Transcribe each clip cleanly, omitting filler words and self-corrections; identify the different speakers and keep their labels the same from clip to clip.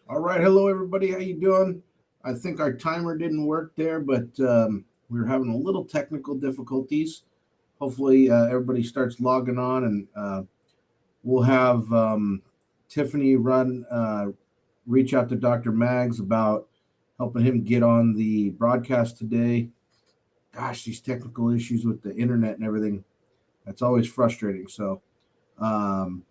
Speaker 1: All right, hello everybody. How you doing? I think our timer didn't work there, but we were having a little technical difficulties. Hopefully, everybody starts logging on, and we'll have Tiffany reach out to Dr. Mags about helping him get on the broadcast today. Gosh, these technical issues with the internet and everything, that's always frustrating. So, um,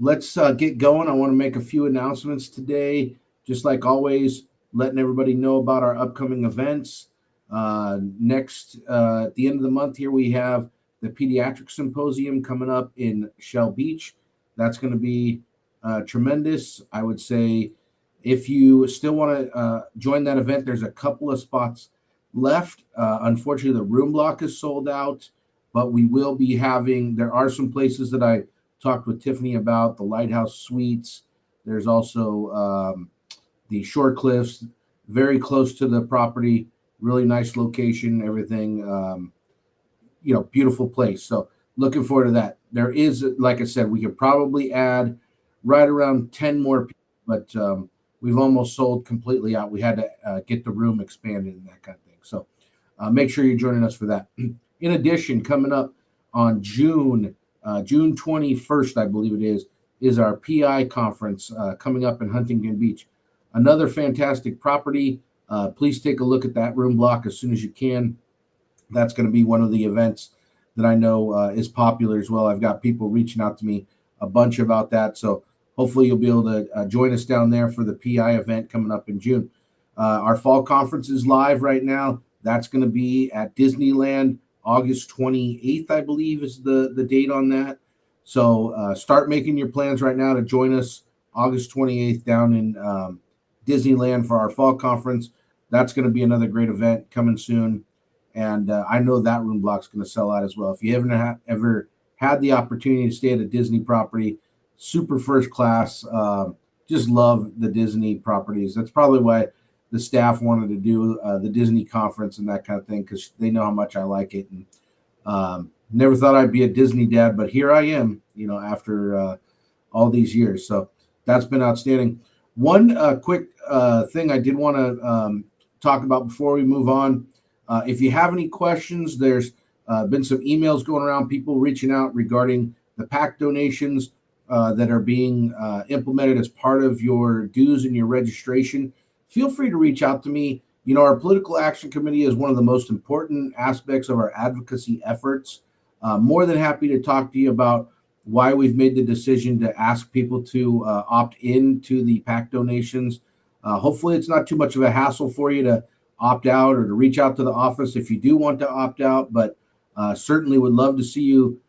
Speaker 1: let's get going. I want to make a few announcements today. Just like always, letting everybody know about our upcoming events. Next, at the end of the month here, we have the Pediatric Symposium coming up in Shell Beach. That's going to be tremendous. I would say if you still want to join that event, there's a couple of spots left. Unfortunately, the room block is sold out, but we will be having, there are some places that I talked with Tiffany about the Lighthouse Suites. There's also the Shore Cliffs, very close to the property, really nice location, everything. Beautiful place. So looking forward to that. There is, like I said, we could probably add right around 10 more people, but we've almost sold completely out. We had to get the room expanded and that kind of thing. So make sure you're joining us for that. In addition, coming up on June 21st, I believe it is our PI conference coming up in Huntington Beach. Another fantastic property. Please take a look at that room block as soon as you can. That's going to be one of the events that I know is popular as well. I've got people reaching out to me a bunch about that. So hopefully you'll be able to join us down there for the PI event coming up in June. Our fall conference is live right now. That's going to be at Disneyland August 28th, I believe, is the date on that. So start making your plans right now to join us August 28th down in Disneyland for our fall conference. That's going to be another great event coming soon. And I know that room block's going to sell out as well. If you haven't ever had the opportunity to stay at a Disney property, super first class. Just love the Disney properties. That's probably why the staff wanted to do the Disney conference and that kind of thing, because they know how much I like it. And never thought I'd be a Disney dad, but here I am, after all these years. So that's been outstanding. One quick thing I did want to talk about before we move on. If you have any questions, there's been some emails going around, people reaching out regarding the PAC donations that are being implemented as part of your dues and your registration. Feel free to reach out to me. Our political action committee is one of the most important aspects of our advocacy efforts. More than happy to talk to you about why we've made the decision to ask people to opt in to the PAC donations. Hopefully it's not too much of a hassle for you to opt out or to reach out to the office if you do want to opt out, but certainly would love to see you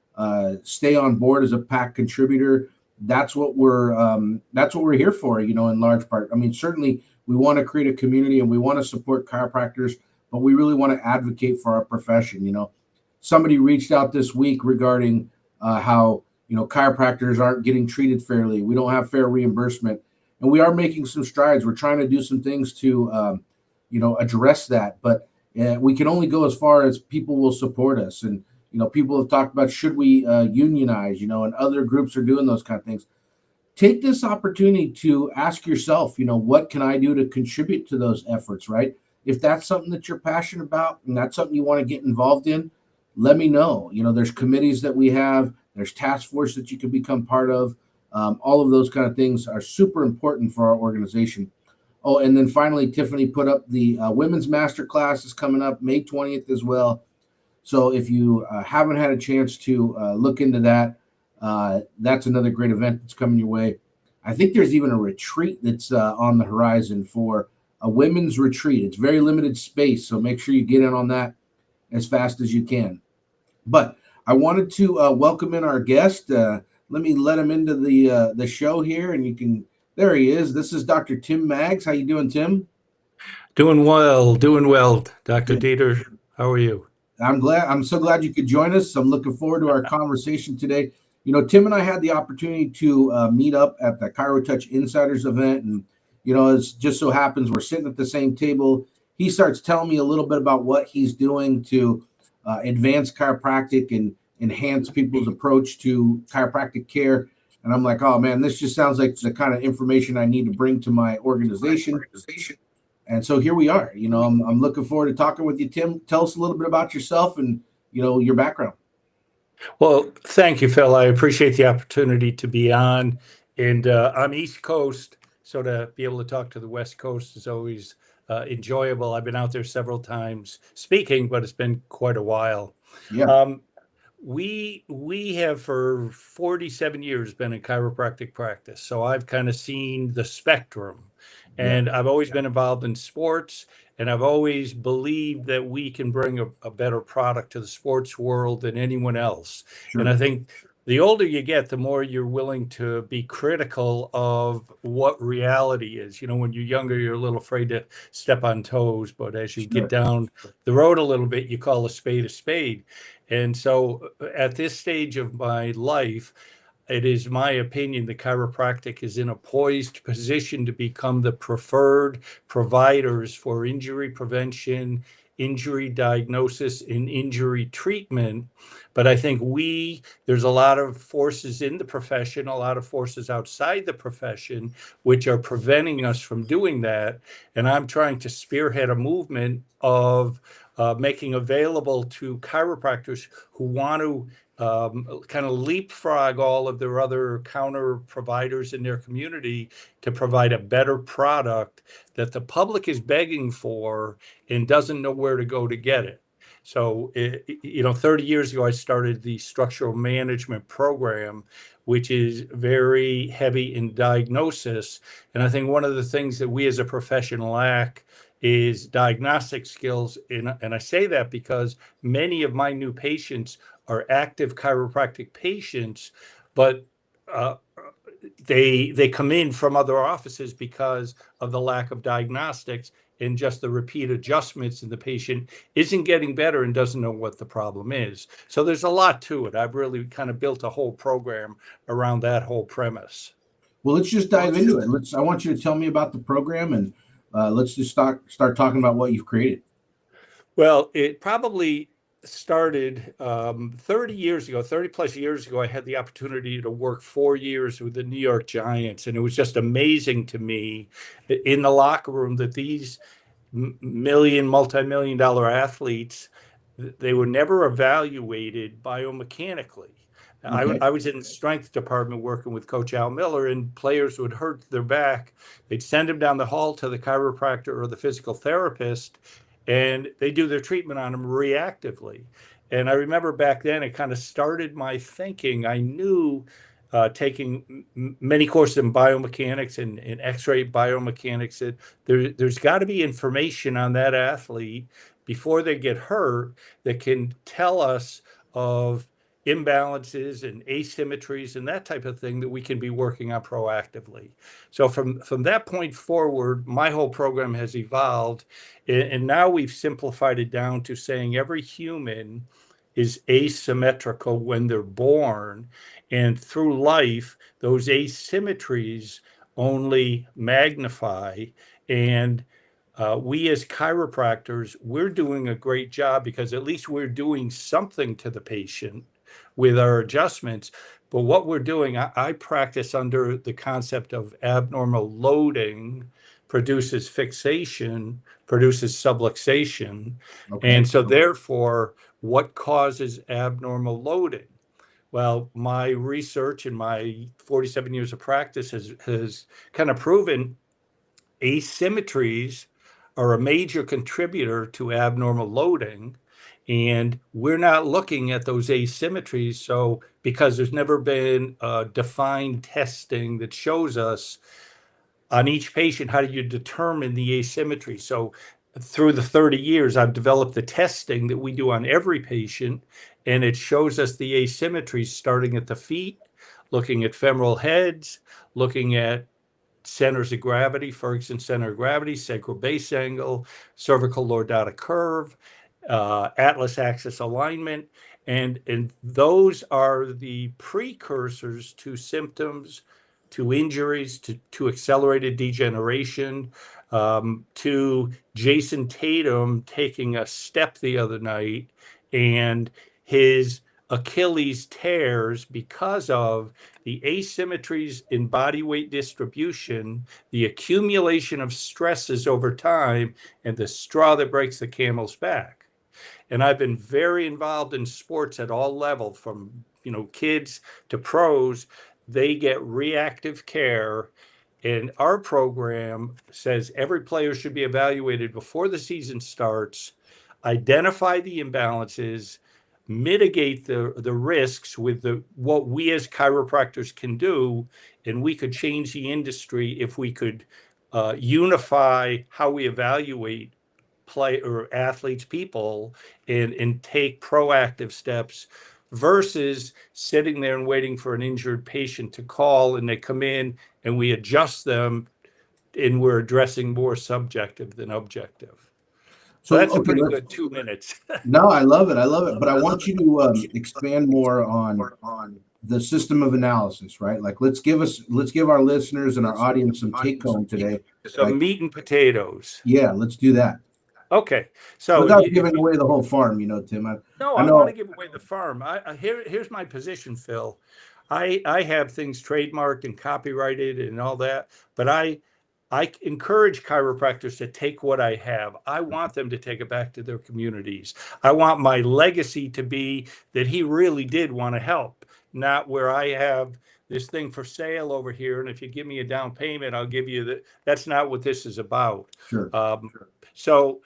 Speaker 1: stay on board as a PAC contributor. That's what we're here for, in large part. I mean, certainly we want to create a community and we want to support chiropractors, but we really want to advocate for our profession. Somebody reached out this week regarding how chiropractors aren't getting treated fairly. We don't have fair reimbursement, and we are making some strides. We're trying to do some things to address that, but we can only go as far as people will support us. And people have talked about, should we unionize, and other groups are doing those kind of things. Take this opportunity to ask yourself, what can I do to contribute to those efforts, right? If that's something that you're passionate about and that's something you want to get involved in, let me know. There's committees that we have, there's task force that you can become part of. All of those kind of things are super important for our organization. Oh, and then finally, Tiffany put up the women's master class is coming up May 20th as well. So if you haven't had a chance to look into that, that's another great event that's coming your way. I think there's even a retreat that's on the horizon for a women's retreat. It's very limited space, so make sure you get in on that as fast as you can. But I wanted to welcome in our guest. Let me let him into the show here, and you can. There he is. This is Dr. Tim Maggs. How you doing, Tim?
Speaker 2: Doing well, Dr.
Speaker 1: Good.
Speaker 2: Dieter. How are you?
Speaker 1: I'm so glad you could join us. I'm looking forward to our conversation today. Tim and I had the opportunity to meet up at the ChiroTouch Insiders event, and it just so happens we're sitting at the same table. He starts telling me a little bit about what he's doing to advance chiropractic and enhance people's approach to chiropractic care. And I'm like, oh man, this just sounds like the kind of information I need to bring to my organization. And so here we are. I'm looking forward to talking with you, Tim. Tell us a little bit about yourself and your background.
Speaker 2: Well, thank you, Phil. I appreciate the opportunity to be on. And I'm East Coast, so to be able to talk to the West Coast is always enjoyable. I've been out there several times speaking, but it's been quite a while.
Speaker 1: Yeah,
Speaker 2: Um, we have for 47 years been in chiropractic practice, so I've kind of seen the spectrum,
Speaker 1: yeah,
Speaker 2: and I've always been involved in sports, and I've always believed that we can bring a better product to the sports world than anyone else. And
Speaker 1: sure,
Speaker 2: I think the older you get, the more you're willing to be critical of what reality is. When you're younger, you're a little afraid to step on toes, but as you get
Speaker 1: sure.
Speaker 2: down the road a little bit, you call a spade a spade. And so at this stage of my life, it is my opinion that chiropractic is in a poised position to become the preferred providers for injury prevention, injury diagnosis, and injury treatment. But I think there's a lot of forces in the profession, a lot of forces outside the profession, which are preventing us from doing that. And I'm trying to spearhead a movement of making available to chiropractors who want to kind of leapfrog all of their other counter providers in their community to provide a better product that the public is begging for and doesn't know where to go to get it. So, 30 years ago, I started the structural management program, which is very heavy in diagnosis. And I think one of the things that we as a profession lack is diagnostic skills. And I say that because many of my new patients are active chiropractic patients, but uh, they come in from other offices because of the lack of diagnostics and just the repeat adjustments, and the patient isn't getting better and doesn't know what the problem is. So there's a lot to it. I've really kind of built a whole program around that whole premise.
Speaker 1: Well, let's just dive into it. I want you to tell me about the program, and let's just start talking about what you've created.
Speaker 2: Well, it probably started 30 years ago, 30 plus years ago. I had the opportunity to work 4 years with the New York Giants, and it was just amazing to me in the locker room that these multi-million dollar athletes, they were never evaluated biomechanically.
Speaker 1: Okay.
Speaker 2: I was in the strength department working with Coach Al Miller, and players would hurt their back. They'd send them down the hall to the chiropractor or the physical therapist, and they do their treatment on them reactively. And I remember back then, it kind of started my thinking. I knew taking many courses in biomechanics and X-ray biomechanics that there's got to be information on that athlete before they get hurt that can tell us of imbalances and asymmetries and that type of thing that we can be working on proactively. So from that point forward, my whole program has evolved, and now we've simplified it down to saying every human is asymmetrical when they're born, and through life, those asymmetries only magnify. And we as chiropractors, we're doing a great job because at least we're doing something to the patient with our adjustments. But what we're doing, I practice under the concept of abnormal loading produces fixation, produces subluxation.
Speaker 1: Okay.
Speaker 2: And so, therefore, what causes abnormal loading? Well, my research and my 47 years of practice has kind of proven asymmetries are a major contributor to abnormal loading. And we're not looking at those asymmetries. So, because there's never been defined testing that shows us on each patient, how do you determine the asymmetry? So, through the 30 years, I've developed the testing that we do on every patient, and it shows us the asymmetries starting at the feet, looking at femoral heads, looking at centers of gravity, Ferguson center of gravity, sacral base angle, cervical lordotic curve, atlas axis alignment. And those are the precursors to symptoms, to injuries, to accelerated degeneration, to Jason Tatum taking a step the other night and his Achilles tears because of the asymmetries in body weight distribution, the accumulation of stresses over time, and the straw that breaks the camel's back. And I've been very involved in sports at all levels, from kids to pros. They get reactive care. And our program says every player should be evaluated before the season starts, identify the imbalances, mitigate the risks with what we as chiropractors can do. And we could change the industry if we could unify how we evaluate play or athletes, people, and take proactive steps versus sitting there and waiting for an injured patient to call, and they come in and we adjust them, and we're addressing more subjective than objective. So that's a pretty good 2 minutes.
Speaker 1: No, I love it. I love it. But I want you to expand more on the system of analysis, right? Like let's give our listeners and our audience some take home today.
Speaker 2: Some meat and potatoes.
Speaker 1: Yeah, let's do that.
Speaker 2: Okay, so
Speaker 1: without giving away the whole farm, Tim.
Speaker 2: I want to give away the farm. Here's my position, Phil. I have things trademarked and copyrighted and all that, but I encourage chiropractors to take what I have. I want them to take it back to their communities. I want my legacy to be that he really did want to help, not where I have this thing for sale over here, and if you give me a down payment, I'll give you that. That's not what this is about.
Speaker 1: Sure.
Speaker 2: So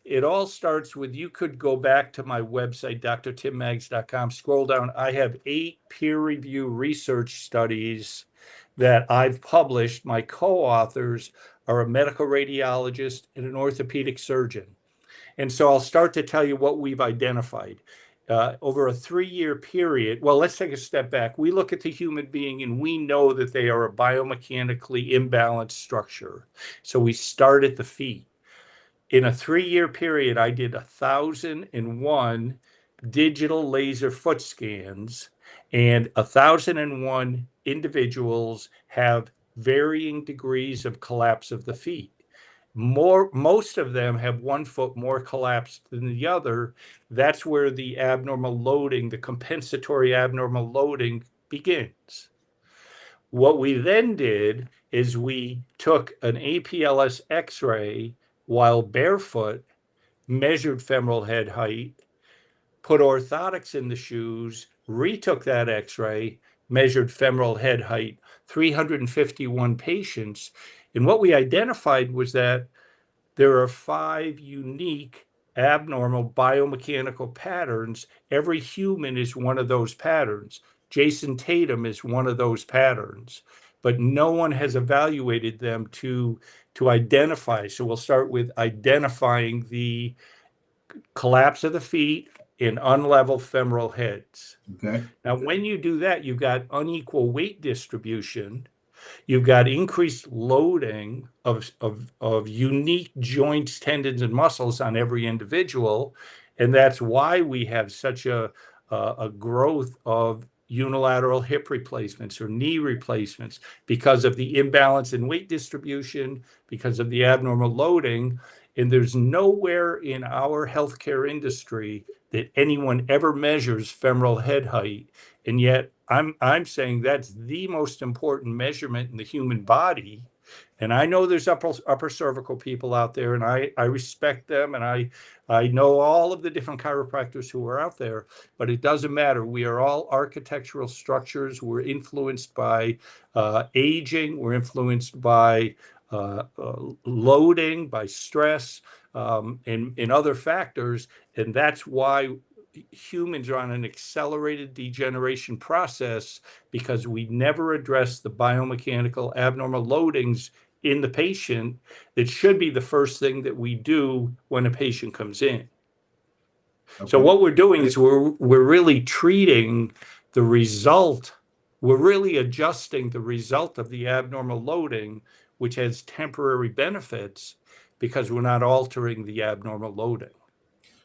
Speaker 2: it all starts with, you could go back to my website, drtimmags.com, scroll down. I have 8 peer-reviewed research studies that I've published. My co-authors are a medical radiologist and an orthopedic surgeon. And so I'll start to tell you what we've identified. Over a 3-year period, well, let's take a step back. We look at the human being and we know that they are a biomechanically imbalanced structure. So we start at the feet. In a 3-year period, I did 1,001 digital laser foot scans, and 1,001 individuals have varying degrees of collapse of the feet. Most of them have one foot more collapsed than the other. That's where the abnormal loading, the compensatory abnormal loading, begins. What we then did is we took an APLS X-ray while barefoot, measured femoral head height, put orthotics in the shoes, retook that X-ray, measured femoral head height, 351 patients. And what we identified was that there are 5 unique abnormal biomechanical patterns. Every human is one of those patterns. Jason Tatum is one of those patterns, but no one has evaluated them to identify. So we'll start with identifying the collapse of the feet in unlevel femoral heads.
Speaker 1: Okay.
Speaker 2: Now, when you do that, you've got unequal weight distribution. You've got increased loading of unique joints, tendons, and muscles on every individual. And that's why we have such a growth of unilateral hip replacements or knee replacements, because of the imbalance in weight distribution, because of the abnormal loading. And there's nowhere in our healthcare industry that anyone ever measures femoral head height. And yet I'm saying that's the most important measurement in the human body. And I know there's upper cervical people out there, and I respect them, and I know all of the different chiropractors who are out there, but it doesn't matter. We are all architectural structures. We're influenced by aging. We're influenced by loading, by stress, and other factors. And that's why humans are on an accelerated degeneration process, because we never address the biomechanical abnormal loadings in the patient. That should be the first thing that we do when a patient comes in. Okay. So what we're doing is we're really treating the result. We're really adjusting the result of the abnormal loading, which has temporary benefits, because we're not altering the abnormal loading.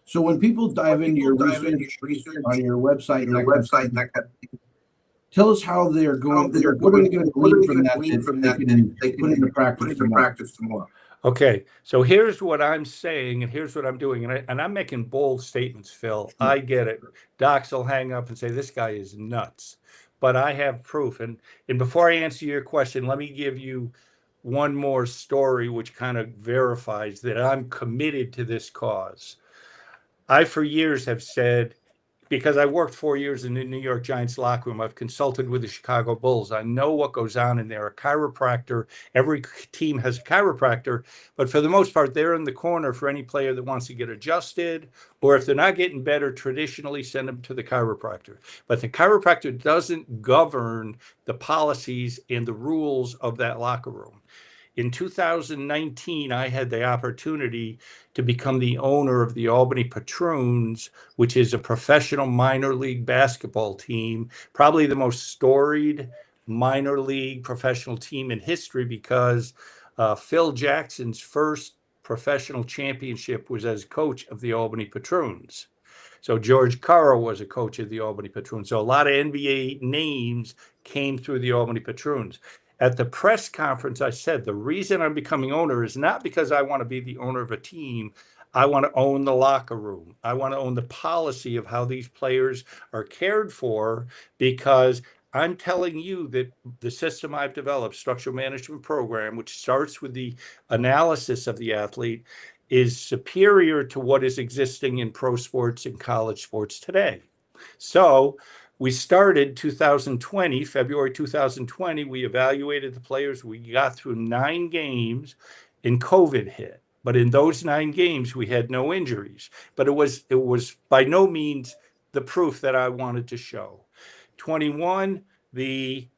Speaker 1: So when people dive into your research on your website, tell us how they're going. What are they going to glean from that they can put into practice tomorrow?
Speaker 2: Okay, so here's what I'm saying, and here's what I'm doing, and I'm making bold statements, Phil.
Speaker 1: Sure.
Speaker 2: I get it. Docs will hang up and say this guy is nuts, but I have proof. And before I answer your question, let me give you one more story which kind of verifies that I'm committed to this cause. I, for years, have said, because I worked 4 years in the New York Giants locker room, I've consulted with the Chicago Bulls. I know what goes on in there. A chiropractor, every team has a chiropractor, but for the most part, they're in the corner for any player that wants to get adjusted, or if they're not getting better, traditionally send them to the chiropractor. But the chiropractor doesn't govern the policies and the rules of that locker room. In 2019, I had the opportunity to become the owner of the Albany Patroons, which is a professional minor league basketball team, probably the most storied minor league professional team in history, because Phil Jackson's first professional championship was as coach of the Albany Patroons. So George Karl was a coach of the Albany Patroons. So a lot of NBA names came through the Albany Patroons. At the press conference, I said, the reason I'm becoming owner is not because I want to be the owner of a team. I want to own the locker room. I want to own the policy of how these players are cared for, because I'm telling you that the system I've developed, structural management program, which starts with the analysis of the athlete, is superior to what is existing in pro sports and college sports today. So we started 2020, February 2020, we evaluated the players. We got through 9 games and COVID hit. But in those 9 games, we had no injuries. But it was by no means the proof that I wanted to show. 21, the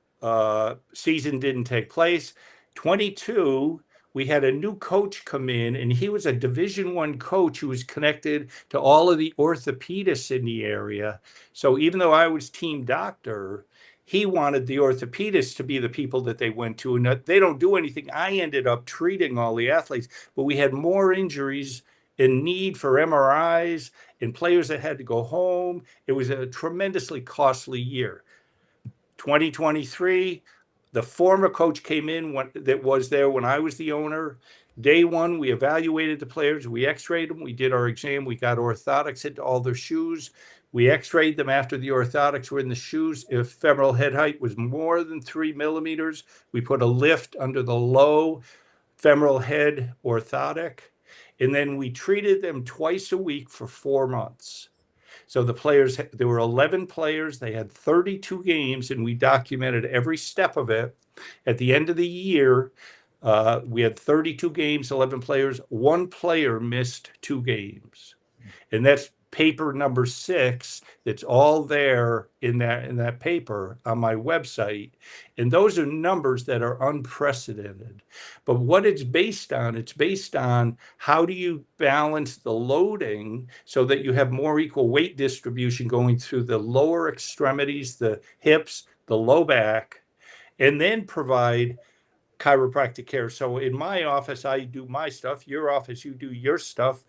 Speaker 2: season didn't take place. 22, we had a new coach come in, and he was a Division I coach who was connected to all of the orthopedists in the area. So even though I was team doctor, he wanted the orthopedists to be the people that they went to, and they don't do anything. I ended up treating all the athletes, but we had more injuries and need for MRIs and players that had to go home. It was a tremendously costly year. 2023, the former coach came in that was there when I was the owner. Day one, we evaluated the players. We x-rayed them. We did our exam. We got orthotics into all their shoes. We x-rayed them after the orthotics were in the shoes. If femoral head height was more than 3 millimeters, we put a lift under the low femoral head orthotic. And then we treated them twice a week for 4 months. So the players, there were 11 players, they had 32 games, and we documented every step of it. At the end of the year, we had 32 games, 11 players. One player missed 2 games. And that's paper number 6. That's all there in that paper on my website. And those are numbers that are unprecedented. But what it's based on how do you balance the loading so that you have more equal weight distribution going through the lower extremities, the hips, the low back, and then provide chiropractic care. So in my office, I do my stuff. Your office, you do your stuff.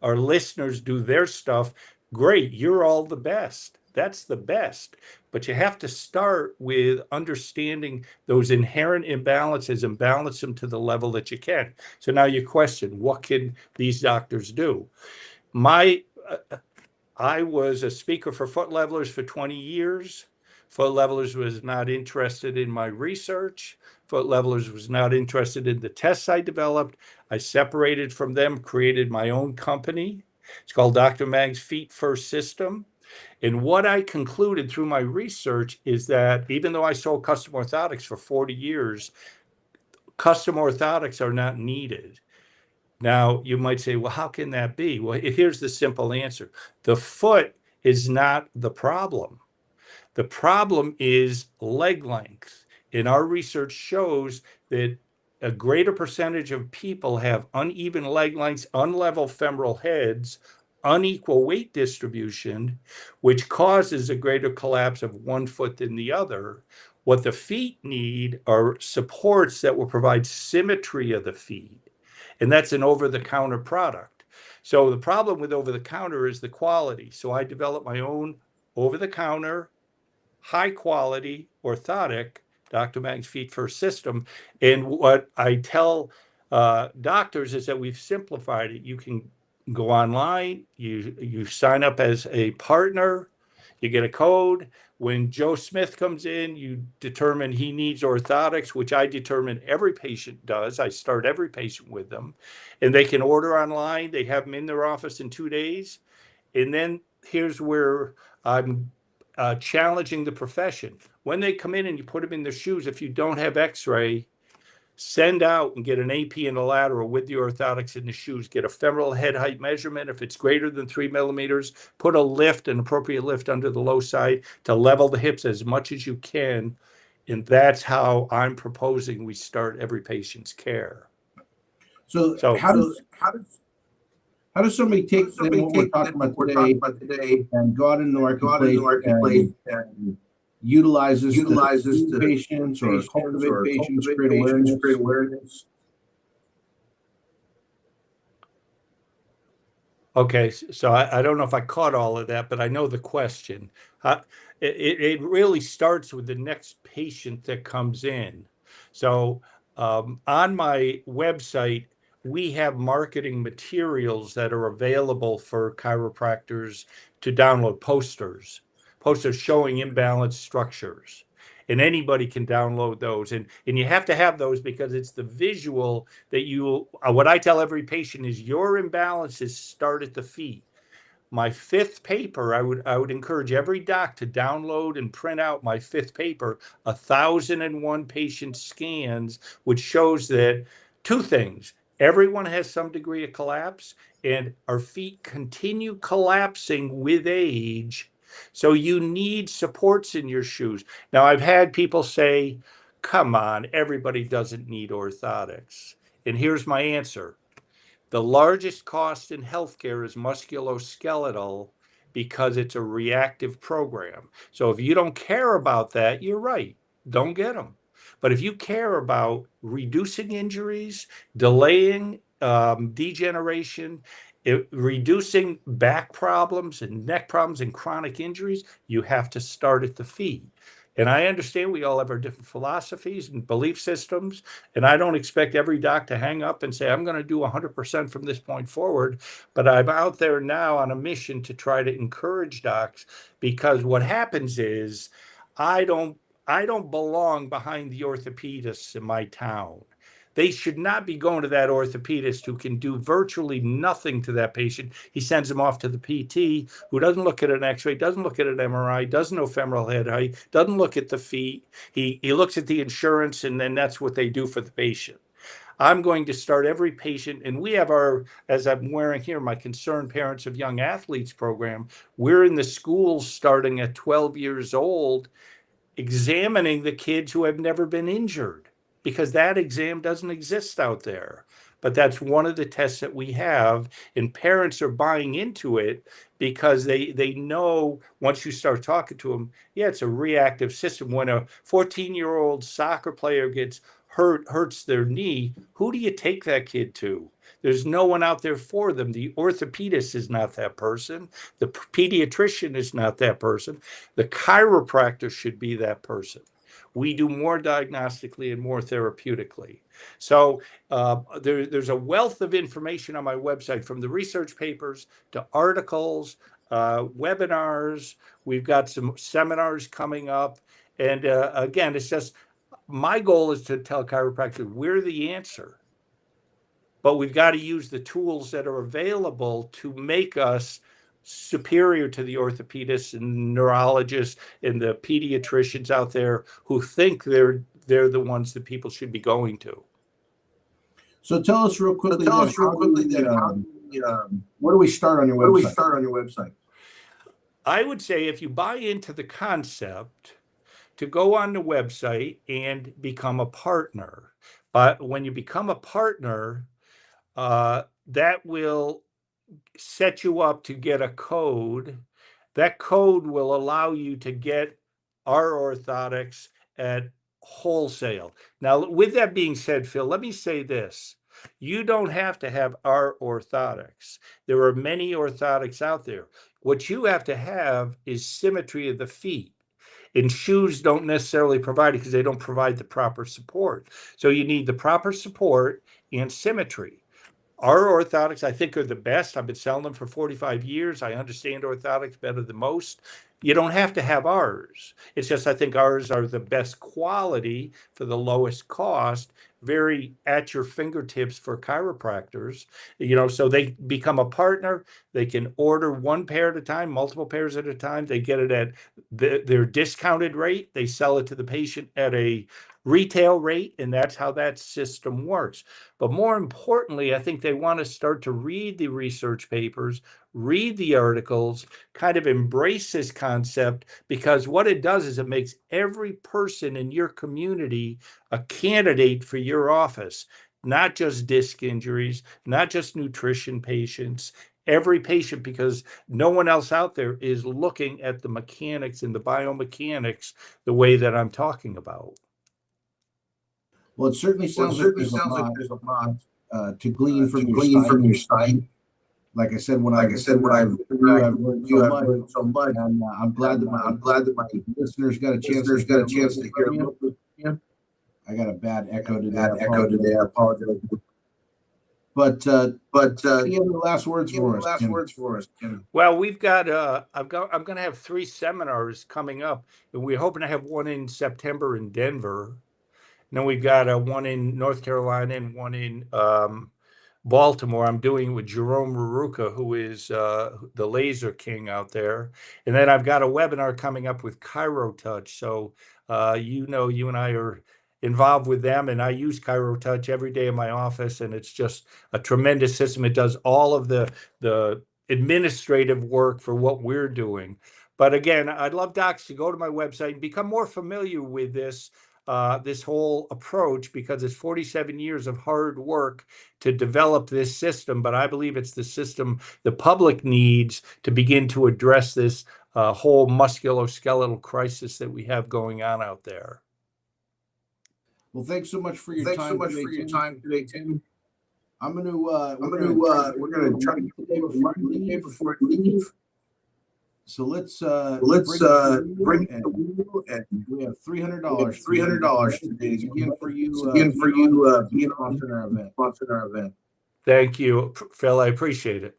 Speaker 2: Our listeners do their stuff. Great. You're all the best. That's the best. But you have to start with understanding those inherent imbalances and balance them to the level that you can. So now your question, what can these doctors do? I was a speaker for Foot Levelers for 20 years. Foot Levelers was not interested in my research. Foot Levelers was not interested in the tests I developed. I separated from them, created my own company. It's called Dr. Mag's Feet First System. And what I concluded through my research is that even though I sold custom orthotics for 40 years, custom orthotics are not needed. Now, you might say, well, how can that be? Well, here's the simple answer. The foot is not the problem. The problem is leg length. And our research shows that a greater percentage of people have uneven leg lengths, unlevel femoral heads, unequal weight distribution, which causes a greater collapse of one foot than the other. What the feet need are supports that will provide symmetry of the feet. And that's an over-the-counter product. So the problem with over-the-counter is the quality. So I developed my own over-the-counter, high-quality orthotic, Dr. Mag's Feet First system. And what I tell doctors is that we've simplified it. You can go online, you sign up as a partner, you get a code. When Joe Smith comes in, you determine he needs orthotics, which I determine every patient does. I start every patient with them, and they can order online. They have them in their office in 2 days. And then here's where I'm challenging the profession. When they come in and you put them in their shoes, if you don't have x-ray, send out and get an AP and a lateral with the orthotics in the shoes. Get a femoral head height measurement. If it's greater than 3 millimeters, put a lift, an appropriate lift under the low side to level the hips as much as you can. And that's how I'm proposing we start every patient's care.
Speaker 1: So how does somebody take then what we're talking about today and go out in the marketplace and utilize this to see patients or cultivate patients, create awareness?
Speaker 2: Okay, so I don't know if I caught all of that, but I know the question. It really starts with the next patient that comes in. So on my website, we have marketing materials that are available for chiropractors to download, posters showing imbalanced structures. And anybody can download those. And you have to have those because it's the visual that you, what I tell every patient is your imbalances start at the feet. My fifth paper, I would encourage every doc to download and print out my fifth paper, 1,001 patient scans, which shows that two things. Everyone has some degree of collapse, and our feet continue collapsing with age. So you need supports in your shoes. Now, I've had people say, come on, everybody doesn't need orthotics. And here's my answer. The largest cost in healthcare is musculoskeletal because it's a reactive program. So if you don't care about that, you're right. Don't get them. But if you care about reducing injuries, delaying degeneration, reducing back problems and neck problems and chronic injuries, you have to start at the feet. And I understand we all have our different philosophies and belief systems. And I don't expect every doc to hang up and say, I'm going to do 100% from this point forward. But I'm out there now on a mission to try to encourage docs, because what happens is I don't belong behind the orthopedists in my town. They should not be going to that orthopedist who can do virtually nothing to that patient. He sends them off to the PT, who doesn't look at an x-ray, doesn't look at an MRI, doesn't know femoral head height, doesn't look at the feet. He looks at the insurance, and then that's what they do for the patient. I'm going to start every patient, and we have our, as I'm wearing here, my Concerned Parents of Young Athletes program. We're in the schools starting at 12 years old, examining the kids who have never been injured, because that exam doesn't exist out there. But that's one of the tests that we have, and parents are buying into it because they know once you start talking to them, yeah, it's a reactive system. When a 14-year-old soccer player gets hurts their knee, who do you take that kid to? There's no one out there for them. The orthopedist is not that person. The pediatrician is not that person. The chiropractor should be that person. We do more diagnostically and more therapeutically. So there's a wealth of information on my website, from the research papers to articles, webinars. We've got some seminars coming up. And again, it's just, my goal is to tell chiropractors we're the answer. But we've got to use the tools that are available to make us superior to the orthopedists and neurologists and the pediatricians out there who think they're the ones that people should be going to.
Speaker 1: So tell us real quickly, where do we start on your website?
Speaker 2: I would say if you buy into the concept, to go on the website and become a partner. But when you become a partner, that will set you up to get a code. That code will allow you to get our orthotics at wholesale. Now, with that being said, Phil, let me say this. You don't have to have our orthotics. There are many orthotics out there. What you have to have is symmetry of the feet. And shoes don't necessarily provide it because they don't provide the proper support. So you need the proper support and symmetry. Our orthotics, I think, are the best. I've been selling them for 45 years. I understand orthotics better than most. You don't have to have ours. It's just I think ours are the best quality for the lowest cost, very at your fingertips for chiropractors. So they become a partner. They can order one pair at a time, multiple pairs at a time. They get it at their discounted rate. They sell it to the patient at a retail rate, and that's how that system works. But more importantly, I think they want to start to read the research papers, read the articles, kind of embrace this concept, because what it does is it makes every person in your community a candidate for your office, not just disc injuries, not just nutrition patients, every patient, because no one else out there is looking at the mechanics and the biomechanics the way that I'm talking about.
Speaker 1: Well, it certainly sounds like there's a lot to glean from your site. Like I said, when I've learned so much, and I'm glad that my listeners got a chance to hear a little bit from you. I got a bad echo today. I apologize. But any other last words for us, Tim?
Speaker 2: Well, we've got I'm going to have 3 seminars coming up, and we're hoping to have one in September in Denver. And then we've got one in North Carolina and one in Baltimore. I'm doing with Jerome Ruruka, who is the laser king out there. And then I've got a webinar coming up with ChiroTouch. So you and I are involved with them, and I use ChiroTouch every day in my office, and it's just a tremendous system. It does all of the administrative work for what we're doing. But again, I'd love docs to go to my website and become more familiar with this whole approach, because it's 47 years of hard work to develop this system. But I believe it's the system the public needs to begin to address this whole musculoskeletal crisis that we have going on out there.
Speaker 1: Well, thanks so much for your time today, Tim. We're gonna try to get the day before we leave. So let's bring the wheel, and we have $300 today again for you being sponsoring our event.
Speaker 2: Thank you, Phil. I appreciate it.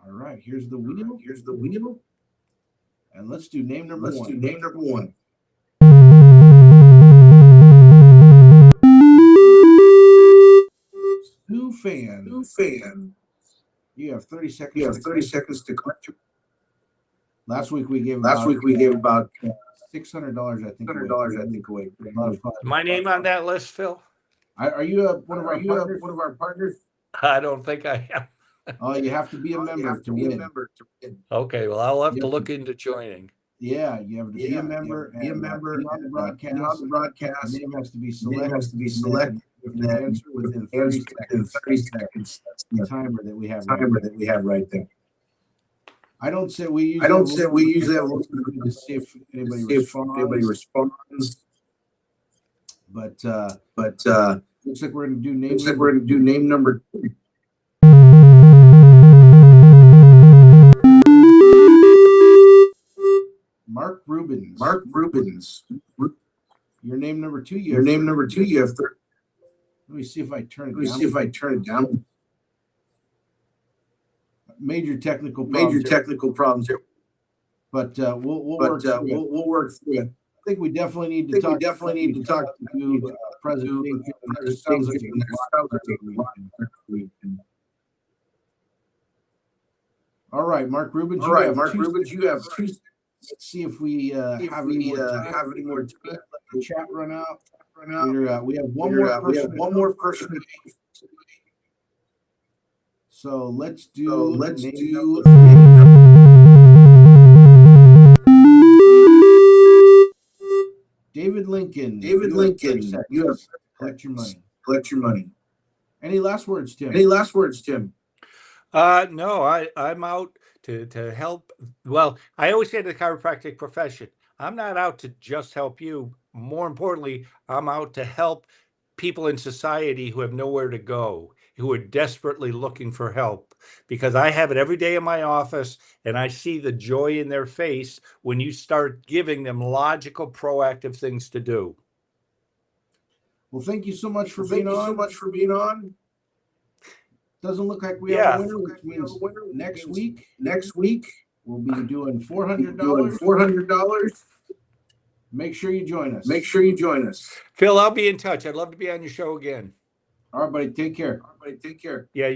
Speaker 1: All right, here's the wheel. And let's do name number one. Stu Fan. You have 30 seconds to collect your. Last week we gave about $600, I think, away. A lot of fun.
Speaker 2: My name on that list, Phil?
Speaker 1: Are you one of our partners?
Speaker 2: I don't think I am.
Speaker 1: Oh, you have to be a member to win.
Speaker 2: Okay, well, I'll have to look into joining.
Speaker 1: Yeah, you have to be a member. Be on the broadcast. Your name has to be selected. You have to answer within 30 seconds. That's the timer that we have right there. I don't say we use that to see if anybody responds. But looks like we're going to do name number 2. Mark Rubens. Your name number 2. You have 30. Let me see if I turn it down. Major technical problems here. But we'll work through it. I think we definitely need to talk to President. All right, Mark Rubens. You have 2. Let's see if we have any more time. Let the chat run out. We have one more person. So let's do David Lincoln. You have collect your money. Any last words, Tim?
Speaker 2: No, I'm out to help. Well, I always say to the chiropractic profession, I'm not out to just help you. More importantly, I'm out to help people in society who have nowhere to go, who are desperately looking for help, because I have it every day in my office, and I see the joy in their face when you start giving them logical, proactive things to do.
Speaker 1: Well, thank you so much for
Speaker 3: Thank
Speaker 1: being
Speaker 3: you so
Speaker 1: on.
Speaker 3: much for being on.
Speaker 1: Doesn't look like we have
Speaker 2: Yeah.
Speaker 1: a winner, which means next week
Speaker 3: Next week,
Speaker 1: we'll be doing
Speaker 3: we'll be doing
Speaker 1: $400.
Speaker 3: $400.
Speaker 1: Make sure you join us.
Speaker 3: Make sure you join us.
Speaker 2: Phil, I'll be in touch. I'd love to be on your show again.
Speaker 1: All right, buddy. Take care.
Speaker 3: All right, take care.
Speaker 2: Yeah, you